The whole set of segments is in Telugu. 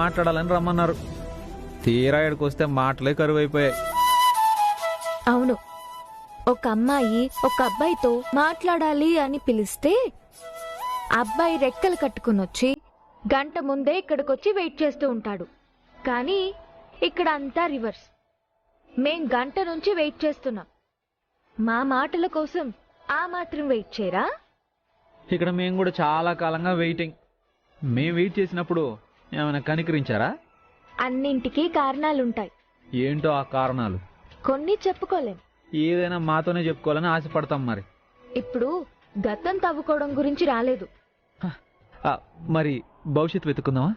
మాట్లాడాలని రమ్మన్నారు. తీరా ఇక్కడికి వస్తే మాటలే కరువైపోయాయి. అవును, ఒక అమ్మాయి ఒక అబ్బాయితో మాట్లాడాలి అని పిలిస్తే అబ్బాయి రెక్కలు కట్టుకునొచ్చి గంట ముందే ఇక్కడికొచ్చి వెయిట్ చేస్తూ ఉంటాడు. కానీ ఇక్కడ అంతా రివర్స్. మేం గంట నుంచి వెయిట్ చేస్తున్నాం. మా మాటల కోసం ఆ మాత్రం వెయిట్ చేయరా? ఇక్కడ మేము కూడా చాలా కాలంగా వెయిటింగ్. మేము వెయిట్ చేసినప్పుడు ఏమైనా కనికరించారా? అన్నింటికీ కారణాలుంటాయి. ఏంటో ఆ కారణాలు? కొన్ని చెప్పుకోలేం. ఏదైనా మాతోనే చెప్పుకోవాలని ఆశపడతాం. మరి ఇప్పుడు గతం తవ్వుకోవడం గురించి రాలేదు. మరి భవిష్యత్తు వెతుకుందామా?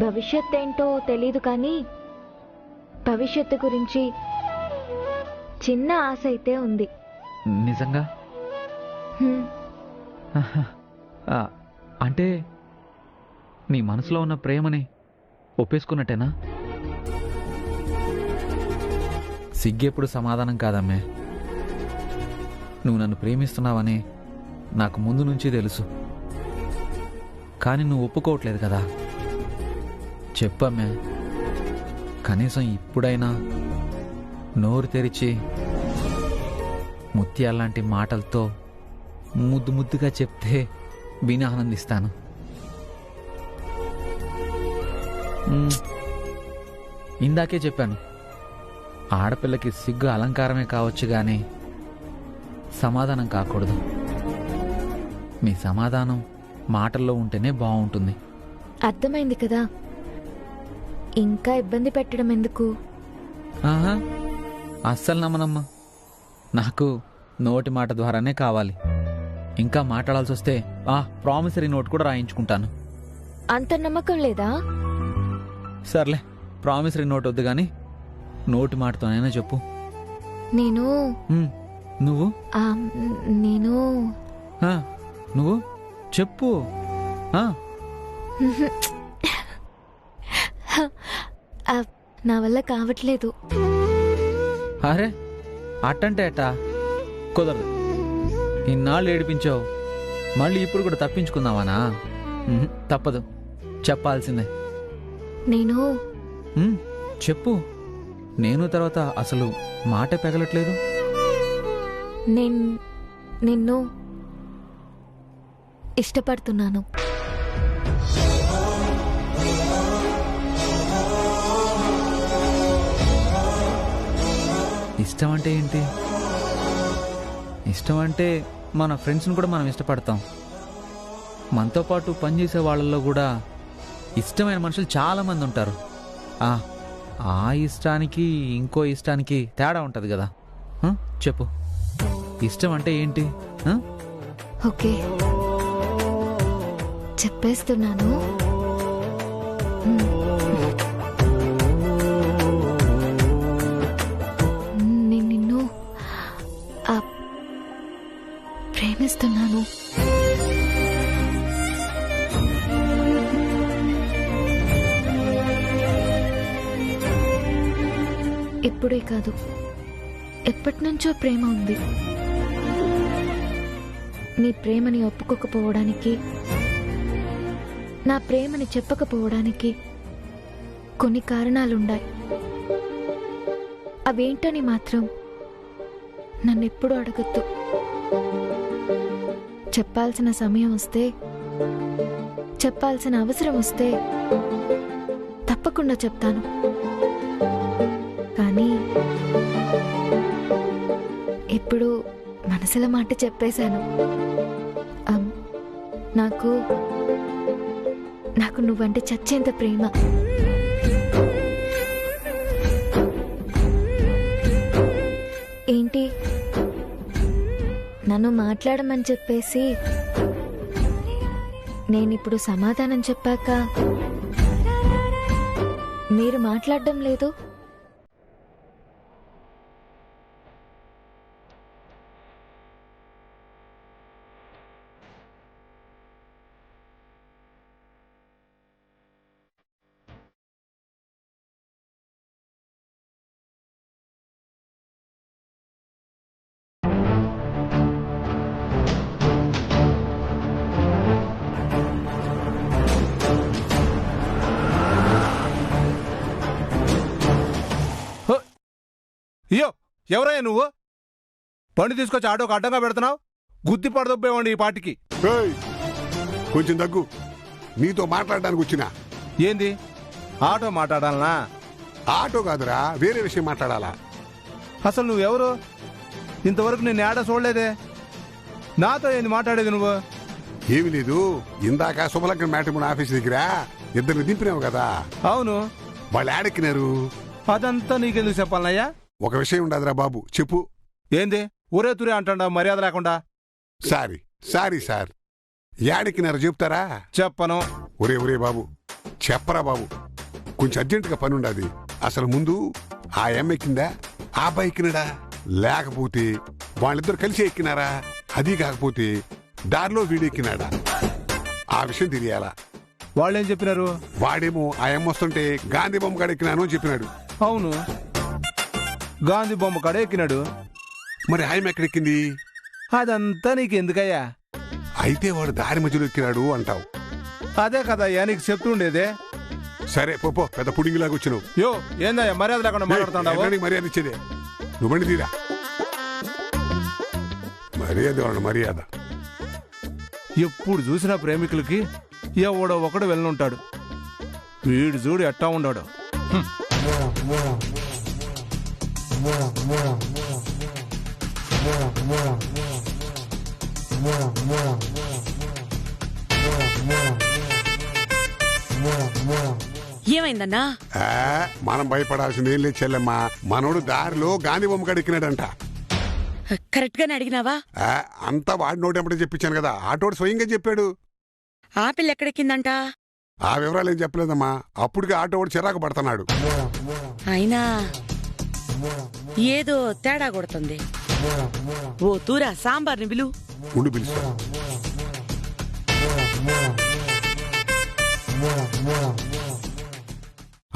భవిష్యత్ ఏంటో తెలీదు, కానీ భవిష్యత్తు గురించి చిన్న ఆశ అయితే ఉంది. నిజంగా? హ్మ్. అంటే నీ మనసులో ఉన్న ప్రేమని ఒప్పేసుకున్నట్టేనా? సిగ్గెప్పుడు సమాధానం కాదమ్మే. నువ్వు నన్ను ప్రేమిస్తున్నావని నాకు ముందు నుంచి తెలుసు. కానీ నువ్వు ఒప్పుకోవట్లేదు కదా. చెప్పమ్మే, కనీసం ఇప్పుడైనా నోరు తెరిచి ముత్యాలాంటి మాటలతో ముద్దు ముద్దుగా చెప్తే విని ఆనందిస్తాను. ఇందాకే చెప్పాను, ఆడపిల్లకి సిగ్గు అలంకారమే కావచ్చు గాని సమాధానం కాకూడదు. మీ సమాధానం మాటల్లో ఉంటేనే బాగుంటుంది. అర్థమైంది కదా, ఇంకా ఇబ్బంది పెట్టడం ఎందుకు? ఆహా, అస్సలు నమ్మనమ్మా. నాకు నోటి మాట ద్వారానే కావాలి. ఇంకా మాట్లాడాల్సి వస్తే ప్రామిసరీ నోట్ కూడా రాయించుకుంటాను. అంత నమ్మకం లేదా? సర్లే, ప్రామిసరీ నోట్ వద్దు గాని నోటి మాటతోనైనా చెప్పు. నేను నువ్వు నేను నువ్వు చెప్పు. నా వల్ల కావట్లేదు. అరే, అట్టంటే అట్టా కుదరదు. ఇన్నాళ్ళు ఏడిపించావు, మళ్ళీ ఇప్పుడు కూడా తప్పించుకుందావానా? తప్పదు, చెప్పాల్సిందే. నేను చెప్పు. నేను తర్వాత అసలు మాట పెగలట్లేదు. నిన్ను ఇష్టపడుతున్నాను. ఇష్టం అంటే ఏంటి? ఇష్టం అంటే మన ఫ్రెండ్స్ని కూడా మనం ఇష్టపడతాం. మనతో పాటు పనిచేసే వాళ్ళల్లో కూడా ఇష్టమైన మనుషులు చాలామంది ఉంటారు. ఆ ఇష్టానికి ఇంకో ఇష్టానికి తేడా ఉంటుంది కదా. చెప్పు, ఇష్టం అంటే ఏంటి? ఓకే, చెప్పేస్తున్నాను. నేను నిన్ను ప్రేమిస్తున్నాను. ఇప్పుడే కాదు, ఎప్పటి నుంచో ప్రేమ ఉంది. నీ ప్రేమని ఒప్పుకోకపోవడానికి, నా ప్రేమని చెప్పకపోవడానికి కొన్ని కారణాలుండాయి. అవేంటని మాత్రం నన్నెప్పుడు అడగద్దు. చెప్పాల్సిన సమయం వస్తే, చెప్పాల్సిన అవసరం వస్తే తప్పకుండా చెప్తాను. కానీ ఇప్పుడు మనసుల మాట చెప్పేశాను. నాకు నువ్వంటే చచ్చేంత ప్రేమ. ఏంటి, నన్ను మాట్లాడమని చెప్పేసి నేనిప్పుడు సమాధానం చెప్పాక మీరు మాట్లాడడం లేదు? అయ్యో ఎవరయ్యా నువ్వు? బండి తీసుకొచ్చి ఆటోకి అడ్డంగా పెడుతున్నావు. గుద్ది పడదొబ్బేవాడి ఈ పాటికి. ఏయ్, కొంచెం దగ్గు. నీతో మాట్లాడడానికి వచ్చినా. ఏంది ఆటో మాట్లాడాలనా? ఆటో కాదురా, వేరే విషయం మాట్లాడాలా. అసలు నువ్వెవరు? ఇంతవరకు నేను ఆటో చూడలేదే. నాతో ఏంది మాట్లాడేది నువ్వు? ఏమి లేదు, ఇందాక శుభలగ్న మ్యాట్రిమోనీ ఆఫీస్ దగ్గర ఇద్దరిని దింపినావు కదా, అవును. వాళ్ళు ఆడెక్కినారు. అదంతా నీకెందుకు చెప్పాలయ్యా? ఒక విషయం ఉండదురా బాబు, చెప్పు. ఏంది ఊరే తురే అంటాడా మర్యాద లేకుండా? సారీ సారీ సార్, యాడెక్కినారు చెప్తారా? చెప్పను. ఒరే ఒరే బాబు, చెప్పరా బాబు, కొంచెం అర్జెంటుగా పని ఉండదు. అసలు ముందు ఆ అమ్మ ఎక్కిందా, ఆ అబ్బాయి ఎక్కినాడా, లేకపోతే వాళ్ళిద్దరు కలిసి ఎక్కినారా, అది కాకపోతే దారిలో వీడెక్కినాడా, ఆ విషయం తెలియాలా. వాళ్ళేం చెప్పినారు? వాడేమో ఆ అమ్మ వస్తుంటే గాంధీ బొమ్మ కాడ ఎక్కినాను అని చెప్పినాడు. అవును, గాంధీ బొమ్మ కాడ ఎక్కినాడు. మరి ఆయన ఎక్కడెక్కింది? అదంతా నీకెందుకయ్యా? అయితే వాడు దారి మధ్యలో ఎక్కినాడు అంటావు. అదే కదయ్యా నీకు చెప్తుండేదే. సరే పో, పెద్ద పుడింగిలాగా వచ్చినావు. యో ఏందయ్యా మర్యాద లేకుండా మాట్లాడుతున్నావు? ఎక్కడికి మర్యాద ఇచ్చేదే, నువ్వు బండి తీరా. మర్యాద వాడు మర్యాద. ఎప్పుడు చూసినా ప్రేమికులకి ఎవడో ఒకడు వెళ్ళుంటాడు. వీడు చూడు ఎట్టా ఉన్నాడు. ఏమైందన్నా? మనం భయపడాల్సింది ఏం లేదు చెల్లెమ్మా. మనోడు దారిలో గాంధీ బొమ్మ కాడ ఎక్కినాడంట. కరెక్ట్ గానే అడిగినావా? అంతా వాడి నోటెంపటే చెప్పించాను కదా, ఆటోడు స్వయంగా చెప్పాడు. ఆ పిల్ల ఎక్కడెక్కిందంట? ఆ వివరాలు ఏం చెప్పలేదమ్మా. అప్పుడుగా ఆటోడు చిరాకు పడుతున్నాడు. అయినా ఏదో తేడా కొడుతుంది. ఓ తూరా సాంబార్ని పిలు. ఉండి పిలుస్తా.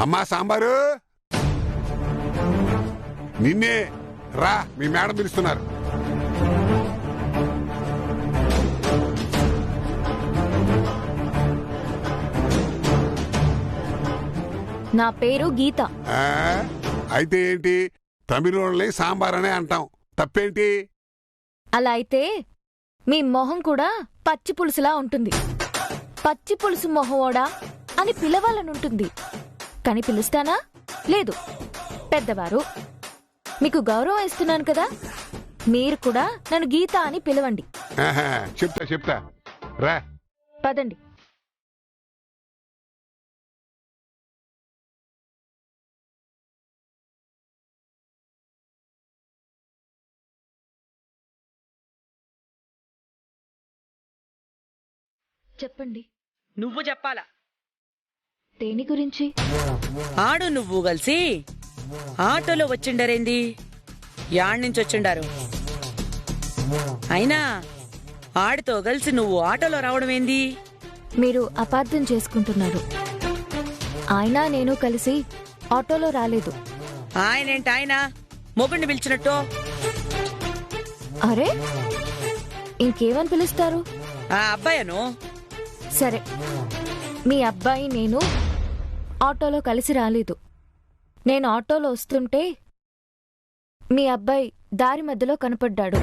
అమ్మా సాంబారు, నిన్నే రా, మీ మేడం పిలుస్తున్నారు. నా పేరు గీత. అయితే ఏంటి, తమిళోళ్ళని సాంబార్ అనే అంటాం, తప్పేంటి? అలా అయితే మీ మొహం కూడా పచ్చి పులుసులా ఉంటుంది. పచ్చి పులుసు మొహోడా అని పిలవాలనుంటుంది, కానీ పిలుస్తానా? లేదు. పెద్దవారు, మీకు గౌరవం ఇస్తున్నాను కదా, మీరు కూడా నన్ను గీత అని పిలవండి. చెప్తా రా. పదండి. చెప్పండి. నువ్వు చెప్పాలా? దేని గురించి? ఆడు నువ్వు కలిసి ఆటోలో వచ్చిండరేంది? యాడ్నుంచి వచ్చిండారు? అయినా ఆడితో కలిసి నువ్వు ఆటోలో రావడం ఏంది? మీరు అపార్థం చేసుకుంటున్నారు. ఆయన నేను కలిసి ఆటోలో రాలేదు. ఆయనేంటి ఆయన మొగుడిని పిలిచినట్టు? అరే, ఇంకేమని పిలుస్తారు? ఆ అబ్బాయను. సరే, మీ అబ్బాయి నేను ఆటోలో కలిసి రాలేదు. నేను ఆటోలో వస్తుంటే మీ అబ్బాయి దారి మధ్యలో కనపడ్డాడు.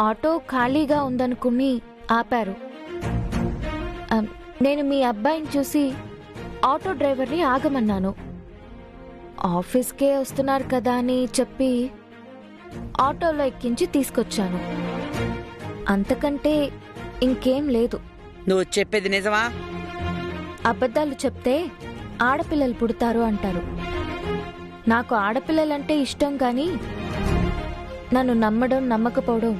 ఆటో ఖాళీగా ఉందనుకుని ఆపారు. నేను మీ అబ్బాయిని చూసి ఆటో డ్రైవర్ని ఆగమన్నాను. ఆఫీస్కే వస్తున్నారు కదా అని చెప్పి ఆటోలో ఎక్కించి తీసుకొచ్చాను. అంతకంటే ఇంకేం లేదు. నువ్వు చెప్పేది నిజమా? అబద్ధాలు చెప్తే ఆడపిల్లలు పుడతారు అంటారు. నాకు ఆడపిల్లలంటే ఇష్టం, కానీ నన్ను నమ్మడం నమ్మకపోవడం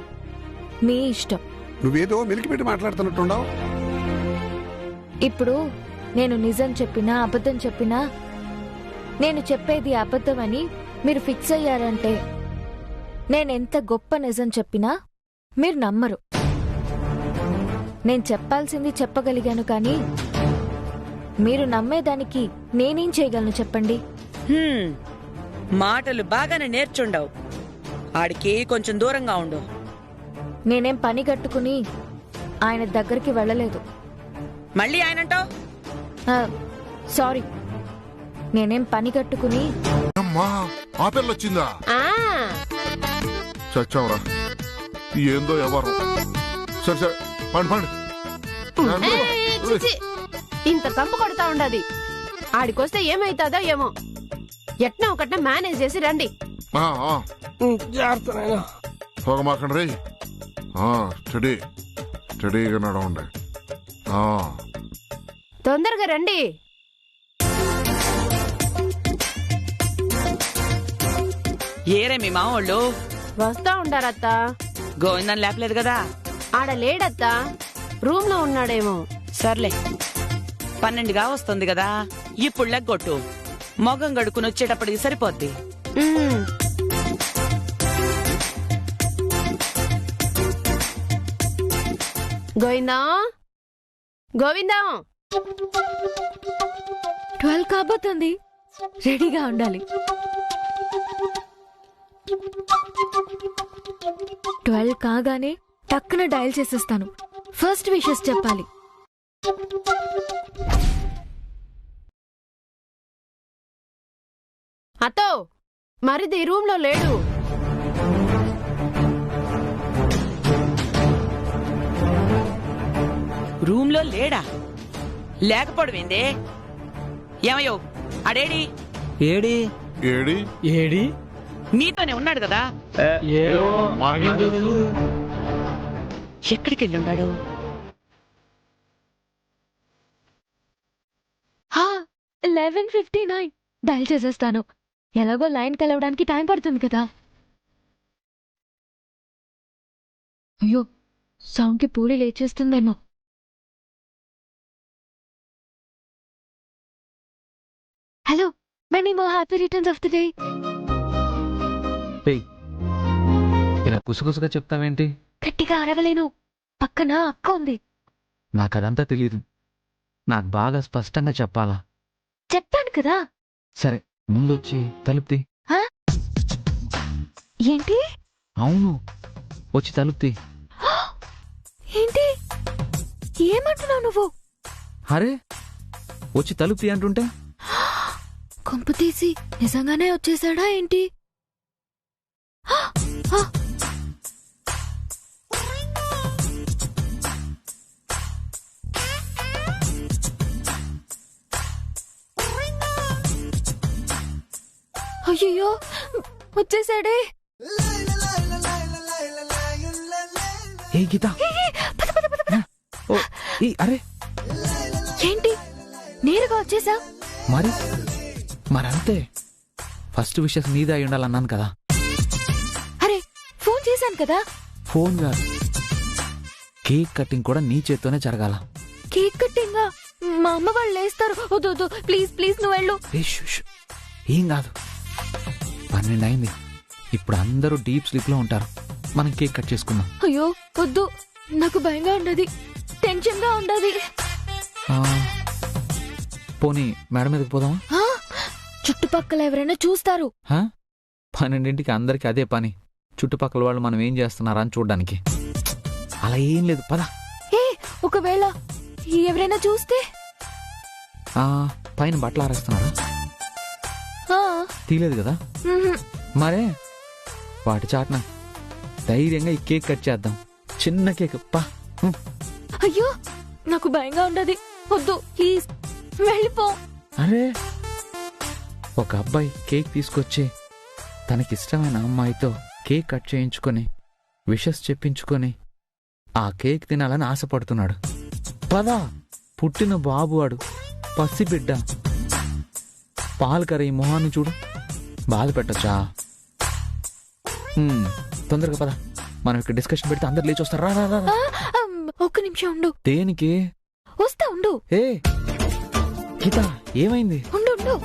మీ ఇష్టం. నువ్వేదో మెలికిపెట్టి మాట్లాడుతున్నట్టుండవు. ఇప్పుడు నేను నిజం చెప్పినా అబద్ధం చెప్పినా నేను చెప్పేది అబద్ధమని మీరు ఫిక్స్ అయ్యారంటే నేనెంత గొప్ప నిజం చెప్పినా మీరు నమ్మరు. నేను చెప్పాల్సింది చెప్పగలిగాను, కానీ మీరు నమ్మేదానికి నేనేం చేయగలను చెప్పండి? మాటలు బాగానే నేర్చుండవు. ఆడికి కొంచెం దూరంగా ఉండు. నేనేం పని కట్టుకుని ఆయన దగ్గరికి వెళ్ళలేదు. మళ్ళీ ఆయనంటావు? సారీ, నేనేం పని కట్టుకుని అమ్మా ఆ పిల్ల వచ్చిందా? ఆ చచ్చావరా, ఏందో ఎవరు. సరే సరే, పండి పండి. ఏయ్, చిచి. ఇంత కంపు కొడతా ఉండదు. ఆడికొస్తే ఏమైతుందో ఏమో. ఎట్నా ఒకట్న మేనేజ్ చేసి రండి. పోగమాకండి రే. స్టడీ స్టడీగా నడవండి. తొందరగా రండి. ఏరే మీ మామూళ్ళు వస్తా ఉండారత్త. గోవిందని లేపలేదు కదా? ఆడ లేడత్తా, రూమ్ లో ఉన్నాడేమో. సర్లే, 12గా వస్తుంది కదా, ఇప్పుడు లెగ్గొట్టు. మొగం గడుకుని వచ్చేటప్పటికి సరిపోద్ది. ఉమ్. గోవిందా గోవిందా, 12 కాబోతుంది, రెడీగా ఉండాలి. 12 కాగానే టక్కున డయల్ చేసేస్తాను. ఫస్ట్ విషెస్ చెప్పాలి. అతో మరిది రూమ్ లో లేడు. రూమ్ లో లేడా? లేకపోవడమేందే? ఏమయ్యో, అడేడి? ఏడి ఏడి ఏడి నీతోనే ఉన్నాడు కదా? ఎక్కడికి వెళ్ళి ఉన్నాడు? 11:59 డయల్ చేసేస్తాను. ఎలాగో లైన్ కలవడానికి టైం పడుతుంది కదా. అయ్యో, సౌండ్కి పూరి లేచేస్తుందేమో. Hello, many more happy returns of the day. ఇలా కుసుకుసుగా చెప్తావేంటి? గట్టిగా అరవలేను, పక్కన అక్క ఉంది. నాకు అదంతా తెలియదు, నాకు బాగా స్పష్టంగా చెప్పాలా? చెప్తాను కదా. సరే, ముందొచ్చి తలుపుతి. ఏంటి? అవును, వచ్చి తలుపుతి. ఏంటి ఏమంటున్నావు నువ్వు? అరే, వచ్చి తలుపుతి అంటుంటే కొంపు తీసి నిజంగానే వచ్చేసాడా ఏంటి? అయ్యో, వచ్చేసాడే. ఏ గీత, ఓ, అరే ఏంటి నేరుగా వచ్చేసా? మరంతే, ఫస్ట్ విషెస్ నీదే అయి ఉండాలన్నాను కదా. అరే, ఫోన్ చేశాను కదా. ఫోన్ కాదు, కేక్ కటింగ్ కూడా నీ చేత్తోనే జరగాల. కేక్ కట్టింగా? మా అమ్మ వాళ్ళు లేస్తారు. వద్దు వద్దు, ప్లీజ్ ప్లీజ్ నువ్వు వెళ్ళు. ఏం కాదు, 12 అయింది. ఇప్పుడు అందరూ డీప్ స్లీప్ లో ఉంటారు. మనం కేక్ కట్ చేసుకుందాం. అయ్యో వద్దు, నాకు భయంగా ఉండదు, టెన్షన్ గా ఉండదు. పోనీ మేడం మీదకి పోదామా? చుట్టుపక్కల ఎవరైనా చూస్తారు. 12ంటికి అందరికి అదే పని, చుట్టుపక్కల వాళ్ళు మనం ఏం చేస్తున్నారా అని చూడ్డానికి. అలా ఏం లేదు, పద. ఒకవేళ ఎవరైనా చూస్తే? పైన బట్టలు ఆరేస్తున్నారా? తీలేదు కదా. మరే వాటి చాట్న ధైర్యంగా ఈ కేక్ కట్ చేద్దాం. చిన్న కేక్ పా. అయ్యో, నాకు భయంగా ఉండదు, వద్దు ప్లీజ్ వెళ్ళిపో. అరే, ఒక అబ్బాయి కేక్ తీసుకొచ్చి తనకిష్టమైన అమ్మాయితో కేక్ కట్ చేయించుకొని విషెస్ చెప్పించుకొని ఆ కేక్ తినాలని ఆశపడుతున్నాడు. పదా, పుట్టిన బాబు వాడు, పసిబిడ్డ. పాలు కర్రీ మొహాన్ని చూడు, బాధ పెట్టచ్చా? తొందరగా పద, మనం ఇక్కడ డిస్కషన్ పెడితే అందరు లేచి వస్తారు. రా. ఒక్క నిమిషం ఉండు. దేనికి? వస్తా ఉండు. గీత, ఏమైంది? ఉండు ఉండు.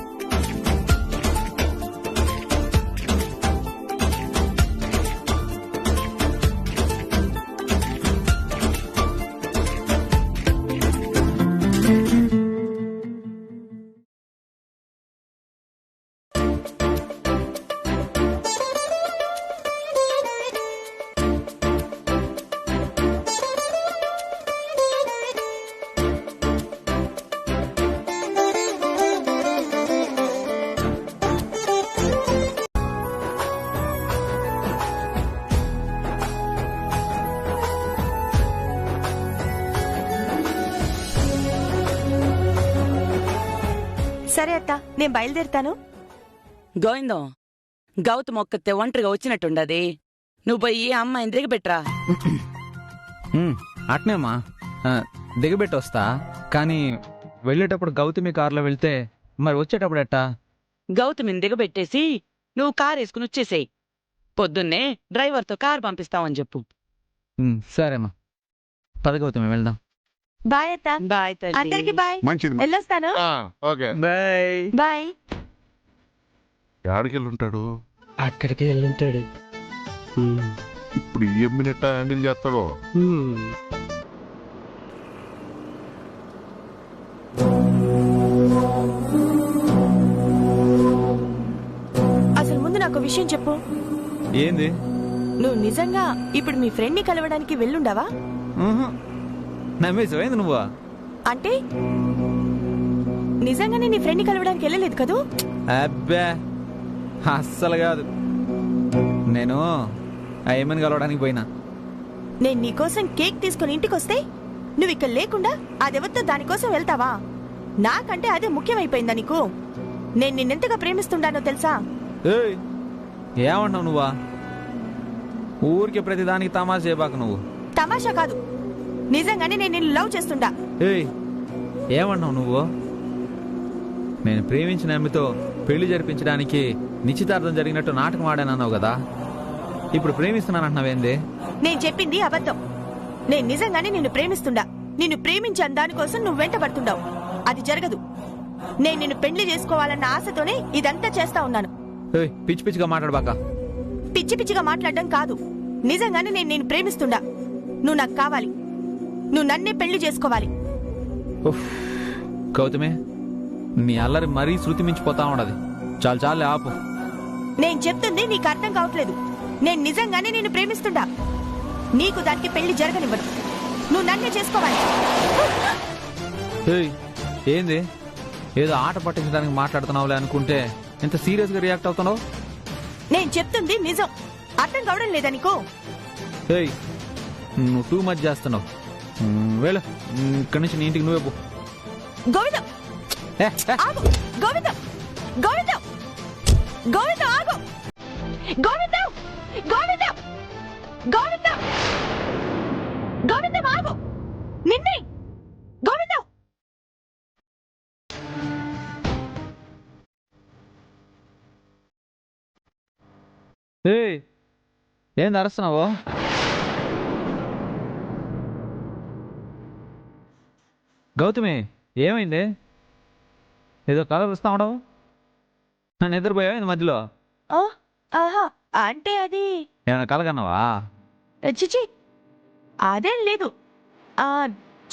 సరే అత్త, నేను బయలుదేరుతాను. గోవిందం, గౌతమ్ ఒక్కతే ఒంటరిగా వచ్చినట్టుండది. నువ్వు పోయి అమ్మాయిని దిగబెట్రా. అట్నేమ్మా, దిగబెట్టి వస్తా. కానీ వెళ్ళేటప్పుడు గౌతమి కారులో వెళ్తే మరి వచ్చేటప్పుడు ఎట్టా? గౌతమిని దిగబెట్టేసి నువ్వు కారు వేసుకుని వచ్చేసేయ్. పొద్దున్నే డ్రైవర్తో కారు పంపిస్తావని చెప్పు. సరేమ్మా, పద గౌతమి వెళ్దాం. బాయ్ అత్త. బాయ్ అందరికి బాయ్. మంచిది. వెళ్ళొస్తాను. ఓకే. బాయ్. బాయ్. ఎక్కడికి వెళ్ళుంటాడు? అక్కడికి వెళ్ళుంటాడు. ఇప్పుడు ఈ ఎమ్మినెట్ట హ్యాండిల్ చేస్తాడో. అసలు ముందు నాకు విషయం చెప్పు. ఏంది? నువ్వు నిజంగా ఇప్పుడు మీ ఫ్రెండ్ ని కలవడానికి వెళ్ళుండవా? నమ్మేసావేంది నువ్వు? అంటే నిజంగానే నీ ఫ్రెండ్ ని కలవడానికి వెళ్ళలేదు కదూ? అబ్బే, అస్సలు కాదు. నేను ఆ ఏమని కలవడానికి పోయినా. నేను నీకోసం కేక్ తీసుకుని ఇంటికొస్తే నువ్వు ఇక్కడ లేకుండా అదెవరితో దానికోసం వెళ్తావా? నాకంటే అదే ముఖ్యమైపోయిందా నీకు? నేను నిన్నెంతగా ప్రేమిస్తుండానో తెలుసా? ఏయ్, ఏమంటావు నువ్వా? ఊరికి ప్రతిదానికి తమాషా చేయబాక నువ్వు. తమాషా కాదు, నిజంగానే నేను నిన్ను లవ్ చేస్తుండా. ఏయ్, ఏమంటావు నువ్వు? నేను ప్రేమించిన ఆమెతో పెళ్లి జరిపించడానికి నిశ్చితార్థం జరిగినట్టు నాటకం ఆడానన్నావు కదా. ఇప్పుడు ప్రేమిస్తున్నానంటున్నావేంది? నేను చెప్పింది అబద్ధం. నేను నిజంగానే నిన్ను ప్రేమిస్తుండా. నిన్ను ప్రేమించాను దానికోసం నువ్వు వెంటబడుతుండావు. అది జరగదు. నేను నిన్ను పెళ్లి చేసుకోవాలన్న ఆశతోనే ఇదంతా చేస్తా ఉన్నాను. ఏయ్, పిచ్చి పిచ్చిగా మాట్లాడబాక. పిచ్చి పిచ్చిగా మాట్లాడడం కాదు, నిజంగానే నేను నిన్ను ప్రేమిస్తుండా. నువ్వు నాకు కావాలి. నువ్వు నన్నే పెళ్లి చేసుకోవాలి. గౌతమి, నీ అల్లరి మరీ శృతి మించిపోతా ఉండదు. చాలు చాలు, ఆపు. నేను చెప్తుంది నీకు అర్థం కావట్లేదు. నేను నిజంగానే నిన్ను ప్రేమిస్తుండా. నీకు దానికి పెళ్లి జరగనివ్వను. నువ్వు నన్నే చేసుకోవాలి. ఏయ్, ఏంది? ఏదో ఆట పట్టించడానికి మాట్లాడుతున్నావులే అనుకుంటే ఎంత సీరియస్ గా రియాక్ట్ అవుతున్నావు? నేను చెప్తుంది నిజం. అర్థం కావడం లేదా నీకు? ఏయ్, నువ్వు టూ మచ్ చేస్తున్నావు. వెళ్ళు, ఇక్కడి నుంచి నీ ఇంటికి నువ్వే పో. గోవిందం ఆగు. గోవిందం, గోవిందం, గోవిందం ఆగు. గోవిందం, గోవిందం, గోవిందం, గోవిందం ఆగు. నిన్నే గోవిందం. ఏయ్, ఏంది అరుస్తున్నావు? గౌతమి, ఏమైంది? ఏదో కళ వస్తా ఉండవు. నన్ను నిద్రపోయావు మధ్యలో? ఆహా, అంటే అది ఏమైనా కళ కన్నావా? చిచి, అదేం లేదు.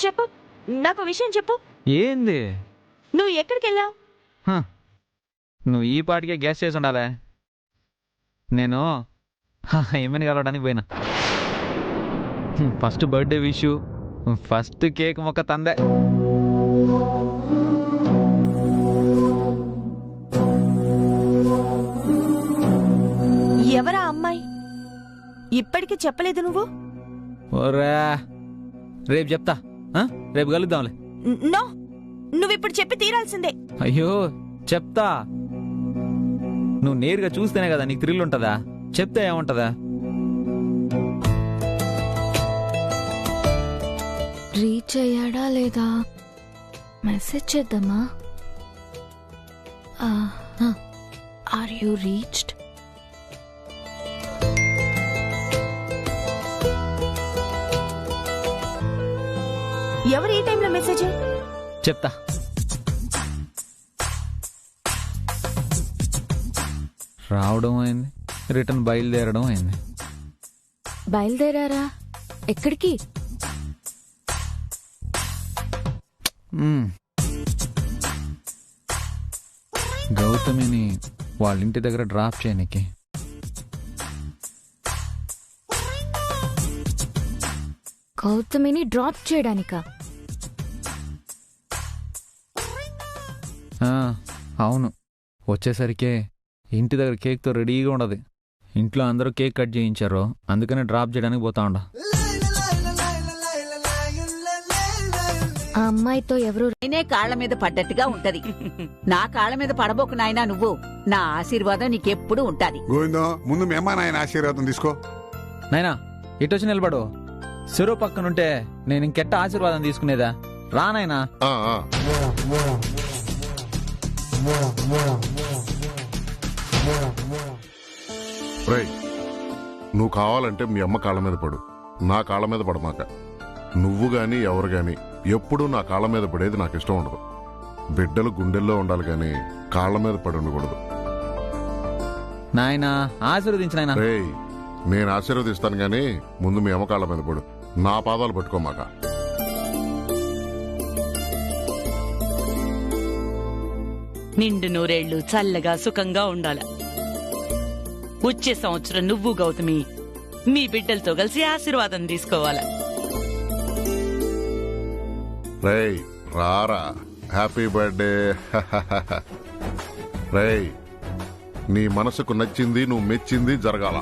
చెప్పు, నాకు విషయం చెప్పు. ఏంది? నువ్వు ఎక్కడికి వెళ్ళావు? నువ్వు ఈ పాటికే గ్యాస్ చేసి ఉండాలే. నేను ఏమని కలవడానికి పోయినా. First birthday wish, first cake మొక్క తందే. ఎవరా అమ్మాయి? ఇప్పటికీ చెప్పలేదు నువ్వు? ఓరే, రేపు చెప్తా. రేపు కలుద్దాంలే. నో, నువ్విప్పుడు చెప్పి తీరాల్సిందే. అయ్యో, చెప్తా. నువ్వు నేరుగా చూస్తేనే కదా నీకు థ్రిల్ ఉంటుందా? చెప్తే ఏముంటుందా? రీచ్ అయ్యాడా లేదా? మెసేజ్ చేద్దామా? Are you reached? ఎవరు ఈ టైంలో మెసేజ్? చెప్తా. రావడం అయింది, రిటర్న్ బయలుదేరడం అయింది. బయలుదేరారా? ఎక్కడికి? గౌతమిని వాళ్ళ ఇంటి దగ్గర డ్రాప్ చేయనికి. గౌతమిని డ్రాప్ చేయడానికా? అవును, వచ్చేసరికి ఇంటి దగ్గర కేక్తో రెడీగా ఉండదు. ఇంట్లో అందరూ కేక్ కట్ చేయించారు, అందుకనే డ్రాప్ చేయడానికి పోతా ఉండ. ఆ అమ్మాయితో ఎవరు నేనే కాళ్ల మీద పడ్డట్టుగా ఉంటది. నా కాళ్ల మీద పడబోకు నాయనా నువ్వు. నా ఆశీర్వాదం నీకెప్పుడు ఉంటాది. గోవిందం ముందు మీ అమ్మా నాయన ఆశీర్వాదం తీసుకో. నాయనా ఇటొచ్చి నిలబడు. చెరువు పక్కనుంటే నేను ఇంకెట్ట ఆశీర్వాదం తీసుకునేదా? రా నాయనా. రేయ్, నువ్వు కావాలంటే మీ అమ్మ కాళ్ళ మీద పడు, నా కాళ్ళ మీద పడమాక. నువ్వు గాని ఎవరు గాని ఎప్పుడూ నా కాళ్ళ మీద పడేది నాకు ఇష్టం ఉండదు. బిడ్డలు గుండెల్లో ఉండాలి గాని కాళ్ళ మీద పడి ఉండకూడదు. నాయనా ఆశీర్వదించు నాయనా. రేయ్, నేను ఆశీర్వదిస్తాను గాని ముందు మీ అమ్మ కాళ్ళ మీద పడు, నా పాదాలు పట్టుకోమాక. నిండు నూరేళ్లు చల్లగా సుఖంగా ఉండాల. వచ్చే సంవత్సరం నువ్వు గౌతమి మీ బిడ్డలతో కలిసి ఆశీర్వాదం తీసుకోవాలా. రేయ్ రారా, హ్యాపీ బర్త్డే. రేయ్, నీ మనసుకు నచ్చింది నువ్వు మెచ్చింది జరగాల.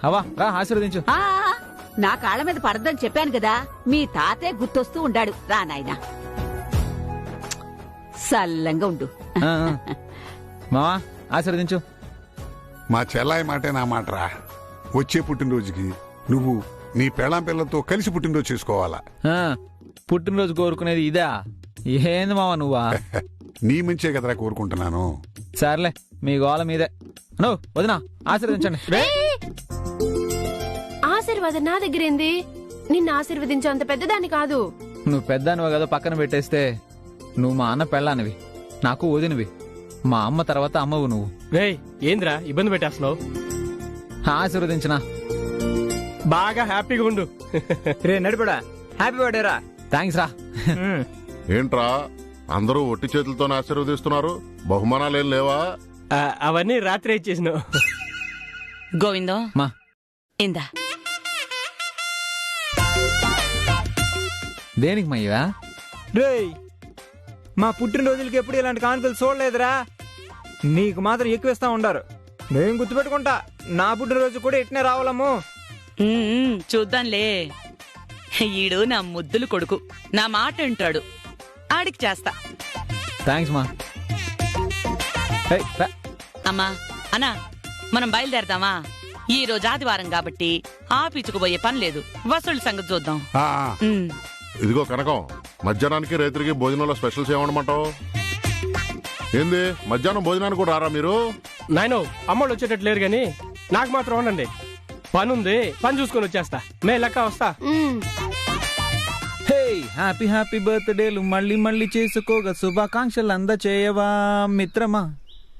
అవా రా ఆశీర్వదించు. ఆ నా కాళ్ల మీద పడద్దని చెప్పాను కదా. మీ తాతే గుర్తొస్తూ ఉండాడు. రా నాయనా, సల్లంగా ఉండు. ఆ, ఆ. మావా ఆశీర్వదించు. మా చెల్లాయి మాటే నా మాటరా. వచ్చే పుట్టినరోజుకి నువ్వు నీ పెళ్ళాం పిల్లలతో కలిసి పుట్టినరోజు చేసుకోవాలా. ఆ, పుట్టినరోజు కోరుకునేది ఇదా? ఏంది మావా నువ్వా? నీ మంచే కదరా కోరుకుంటున్నాను. సర్లే మీ గోల మీదే. నో వదినా ఆశీర్వదించండి. ఆశీర్వాదం నా దగ్గరేంది? నిన్ను ఆశీర్వదించే అంత పెద్దదాన్ని కాదు. నువ్వు పెద్దనివి కదా పక్కన పెట్టేస్తే నువ్వు మా అన్న పెళ్ళానివి, నాకు వదినవి. మా అమ్మ తర్వాత అమ్మవు నువ్వు. రేయ్ ఏంద్రా ఇబ్బంది పెట్టేస్తున్నావు? ఆశీర్వదించనా? బాగా హ్యాపీగా ఉండు. రే నడిపడా, హ్యాపీ బర్త్డే రా. థ్యాంక్స్ రా. ఏంట్రా అందరూ ఒట్టి చేతులతోనే ఆశీర్వదిస్తున్నారు? బహుమానాలేం లేవా? అవన్నీ రాత్రి ఇచ్చేసినావు. గోవిందం మా ఇందా. దేనికి మయ్యవా? రేయ్ మా పుట్టినరోజులకి ఎప్పుడు ఇలాంటి కానుకలు చూడలేదురా. నీకు మాత్రం ఎక్కువ ఇస్తా ఉండారు. నేను గుర్తుపెట్టుకుంటా, నా పుట్టినరోజు కూడా ఇట్నే రావాలమ్ము. చూద్దాంలే. ఈడు నా ముద్దులు కొడుకు, నా మాట వింటాడు. ఆడికి చేస్తా. థ్యాంక్స్ మా. ఏయ్, రా. అమ్మా అన్నా మనం బయలుదేరదామా? ఈ రోజు ఆదివారం కాబట్టి ఆఫీసుకు పోయే పని లేదు. వసూలు సంగతి చూద్దాం. ఆ, ఇదిగో కనకం, మధ్యాహ్నానికి రైతులకి భోజనంలో స్పెషల్స్ ఏమనమంటావు? ఏంది మధ్యాహ్నం భోజనానికి కూడా రారా మీరు? నాయనో అమ్మోళ్ళు వచ్చేటట్టు లేరు గాని నాకు మాత్రం ఉండండి. పని ఉంది, పని చూసుకొని వచ్చేస్తా. మే లెక్క వస్తా. హే హ్యాపీ హ్యాపీ బర్త్డేలు మళ్ళీ మళ్ళీ చేసుకోగా శుభాకాంక్షలు అందచేయవా మిత్రమా.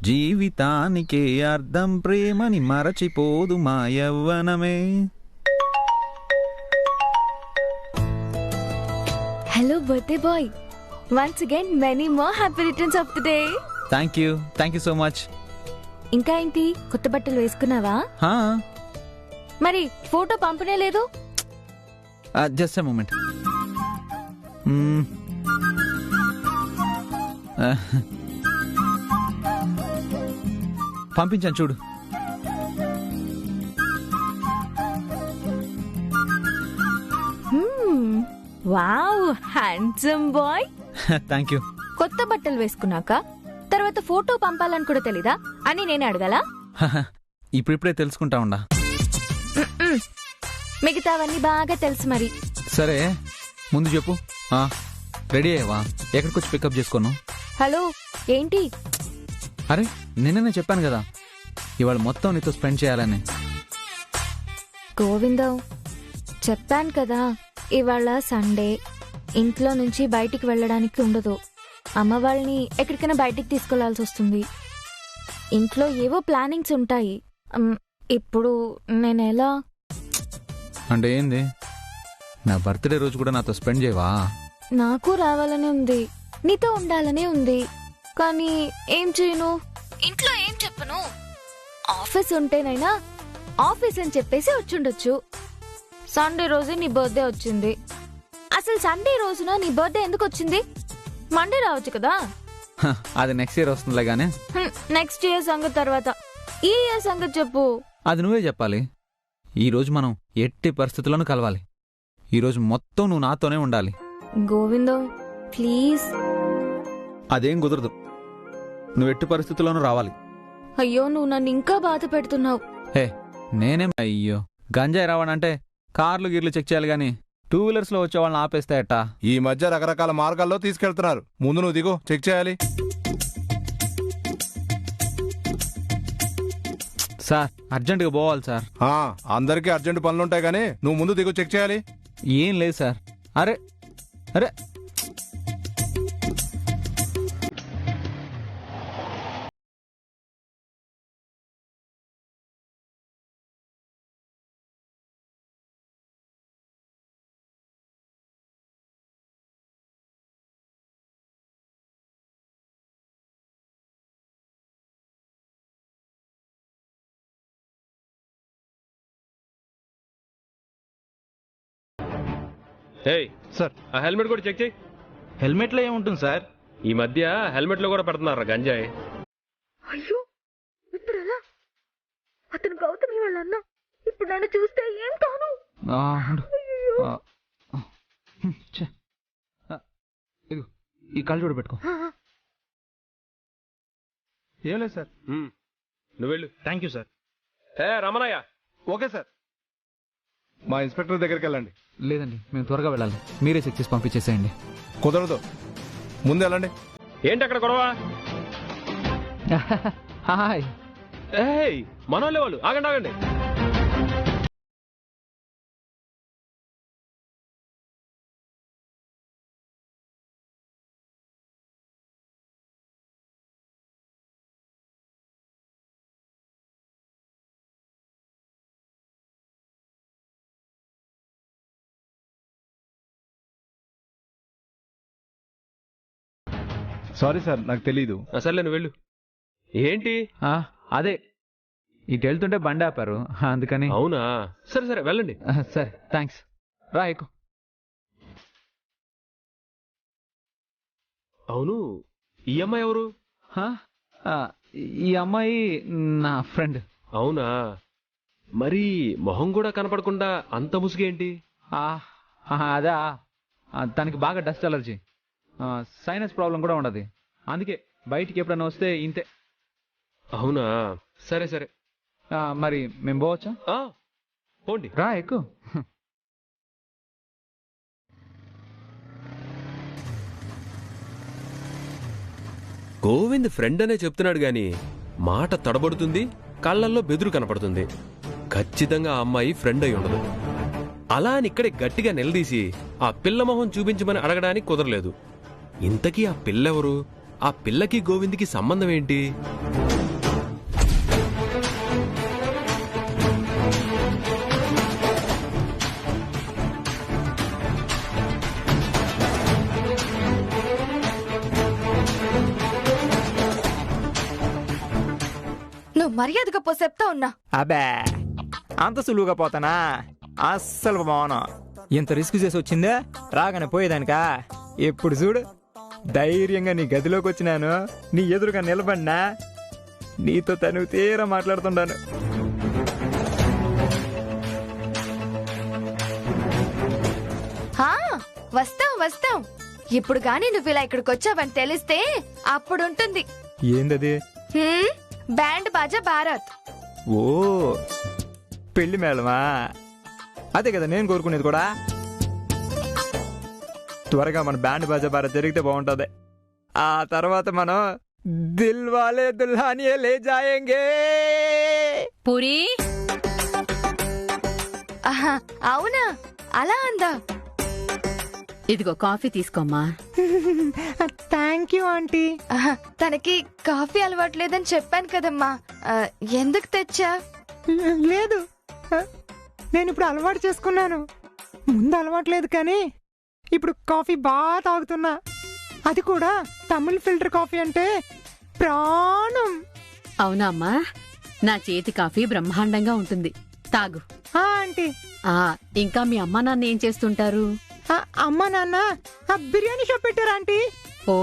జీవితానికే అర్థం ప్రేమని మరచిపోదు మా యవ్వనమే. Hello birthday boy, once again many more happy returns of the day. Thank you so much. ఇంకా ఏంటి, కొత్త బట్టలు వేసుకున్నావా? మరి ఫోటో పంపనే లేదు. Just a moment. పంపించాను చూడు. Wow, handsome boy. Thank you. కొత్త బట్టలు వేసుకున్నాక తర్వాత ఫోటో పంపాలని కూడా తెలీదా అని నేను అడగాలా? ఇప్పుడిప్పుడే తెలుసుకుంటా ఉండా. మిగతావన్నీ బాగా తెలుసు మరి. సరే ముందు చెప్పు. రెడీ అయ్యావా? ఎక్కడికొచ్చి పికప్ చేసుకోను? హలో ఏంటి? అరే నిన్ననే చెప్పాను కదా ఇవాళ మొత్తం నీతో స్పెండ్ చేయాలని. గోవిందం చెప్పాను కదా, ఇవాళ సండే, ఇంట్లో నుంచి బయటికి వెళ్ళడానికి ఉండదు. అమ్మ వాళ్ళని ఎక్కడికైనా బయటికి తీసుకెళ్లాల్సి వస్తుంది. ఇంట్లో ఏవో ప్లానింగ్స్ ఉంటాయి. ఇప్పుడు నేను ఎలా? అంటే ఏంది, నా బర్త్డే రోజు కూడా నాతో స్పెండ్ చేయవా? నాకు రావాలని ఉంది, నీతో ఉండాలని ఉంది, కానీ ఏం చేయను? ఇంట్లో ఏం చెప్పను? ఆఫీస్ ఉంటేనైనా ఆఫీస్ అని చెప్పేసి వచ్చుండొచ్చు. సండే రోజే నీ బర్త్డే వచ్చింది. అసలు సండే రోజున నీ బర్త్డే ఎందుకు వచ్చింది? మండే రావచ్చు కదా. అది నెక్స్ట్ ఇయర్ వస్తుందిలే గానీ. నెక్స్ట్ ఇయర్ సంగతి తర్వాత, ఈ ఇయర్ సంగతి చెప్పు. అది నువ్వే చెప్పాలి. ఈ రోజు మనం ఎట్టి పరిస్థితుల్లోనూ కలవాలి. ఈరోజు మొత్తం నువ్వు నాతోనే ఉండాలి. గోవిందం ప్లీజ్. అదేం కుదరదు. నువ్వు ఎట్టి పరిస్థితుల్లోనూ రావాలి. అయ్యో నువ్వు నన్ను ఇంకా బాధ పెడుతున్నావు. హే నేనేం అయ్యో గంజాయి రావడంటే కార్లు గీర్లు చెక్ చేయాలి గాని 2 వీలర్స్ లో వచ్చే వాళ్ళని ఆపేస్తే ఎట్టా? ఈ మధ్య రకరకాల మార్గాల్లో తీసుకెళ్తున్నారు. ముందు నువ్వు దిగు, చెక్ చేయాలి. సార్ అర్జెంటుగా పోవాలి సార్. అందరికీ అర్జెంట్ పనులుంటాయి కానీ నువ్వు ముందు దిగు, చెక్ చేయాలి. ఏం లేదు సార్. అరే అరే సార్ ఆ హెల్మెట్ కూడా చెక్ చేయి. హెల్మెట్ లో ఏముంటుంది సార్? ఈ మధ్య హెల్మెట్ లో కూడా పెడుతున్నారా గంజాయి? అయ్యో ఇప్పుడు ఎలా? అతను గౌతమి వాళ్ళ అన్న. ఇప్పుడు నన్ను చూస్తే ఏం కాను. ఈ కళ్ళు చూడ పెట్టుకో. ఏం లేదు సార్. నువ్వు వెళ్ళు. Thank you sir. Ramanayya. Okay sir. మా ఇన్స్పెక్టర్ దగ్గరికి వెళ్ళండి. లేదండి మేము త్వరగా వెళ్ళాలి. మీరే చెక్ చేసి పంపించేసేయండి. కుదరదు, ముందు వెళ్ళండి. ఏంటి అక్కడ గొడవ? హాయ్. మనోళ్ళే వాళ్ళు. ఆగండి ఆగండి. సారీ సార్, నాకు తెలీదు. సర్లే నువ్వు వెళ్ళు. ఏంటి? అదే ఇటు వెళ్తుంటే బండి ఆపారు అందుకని. అవునా? సరే సరే వెళ్ళండి. సరే థ్యాంక్స్. రా ఎక్కు. అవును, ఈ అమ్మాయి ఎవరు? ఈ అమ్మాయి నా ఫ్రెండ్. అవునా? మరి మొహం కూడా కనపడకుండా అంత ముసుగేంటి? అదా తనకి బాగా డస్ట్ అలర్జీ, సైనస్ ప్రాబ్లం కూడా ఉండదు. అందుకే బయటికి ఎప్పుడైనా వస్తే ఇంతే. అవునా? సరే సరే. మరి మేము పోవచ్చా? పోండి. రా ఎక్కు. గోవింద్ ఫ్రెండ్ అనే చెప్తున్నాడు గాని మాట తడబడుతుంది, కళ్ళల్లో బెదురు కనపడుతుంది. ఖచ్చితంగా ఆ అమ్మాయి ఫ్రెండ్ అయి ఉండదు. అలా అని ఇక్కడే గట్టిగా నిలదీసి ఆ పిల్ల మొహం చూపించమని అడగడానికి కుదరలేదు. ఇంతకీ ఆ పిల్లెవరు? ఆ పిల్లకి గోవింద్కి సంబంధం ఏంటి? నువ్వు మర్యాదగా పో చెప్తా ఉన్నా. అబ్బే అంత సులువుగా పోతానా? అస్సలు బాను. ఇంత రిస్క్ చేసి వచ్చిందే రాగానే పోయేదానికా? ఎప్పుడు చూడు ధైర్యంగా నీ గదిలోకి వచ్చినాను, నీ ఎదురుగా నిలబడినా నీతో తను తీరా మాట్లాడుతుండాను. వస్తాం వస్తాం. ఇప్పుడు గానీ నువ్వు ఇలా ఇక్కడికి వచ్చావని తెలిస్తే అప్పుడుంటుంది. ఏందది? బ్యాండ్ బాజా భారత్. ఓ పెళ్లి మేళమా? అదే కదా నేను కోరుకునేది కూడా. త్వరగా మన బ్యాండ్ బాజా భారత్ జరిగితే బాగుంటది. ఆ తర్వాత మనం దిల్ వాలే దుల్హానియే లే జాయేంగే. పూరి. అవునా? అలా అందా? ఇదిగో కాఫీ తీసుకోమ్మా. Thank you aunty. తనకి కాఫీ అలవాట్లేదని చెప్పాను కదమ్మా, ఎందుకు తెచ్చా? లేదు, నేను ఇప్పుడు అలవాటు చేసుకున్నాను. ముందు అలవాట్లేదు కానీ ఇప్పుడు కాఫీ బాగా తాగుతున్నా. అది కూడా తమిళ్ ఫిల్టర్ కాఫీ అంటే ప్రాణం. అవునా అమ్మా? నా చేతి కాఫీ బ్రహ్మాండంగా ఉంటుంది, తాగు. ఆంటీ. ఇంకా మీ అమ్మా నాన్న ఏం చేస్తుంటారు? అమ్మా నాన్న బిర్యానీ షాప్ పెట్టారు ఆంటీ. ఓ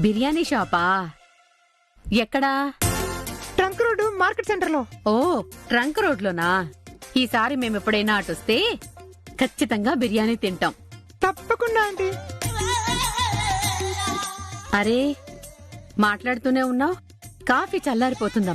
బిర్యానీ షాపా? ఎక్కడా? ట్రంక్ రోడ్ మార్కెట్ సెంటర్ లో. ఓ ట్రంక్ రోడ్ లోనా? ఈసారి మేమెప్పుడైనా అటొస్తే ఖచ్చితంగా బిర్యానీ తింటాం. తప్పకుండా ఆంటీ. అరే మాట్లాడుతూనే ఉన్నావు, కాఫీ చల్లారిపోతుందమ్మా.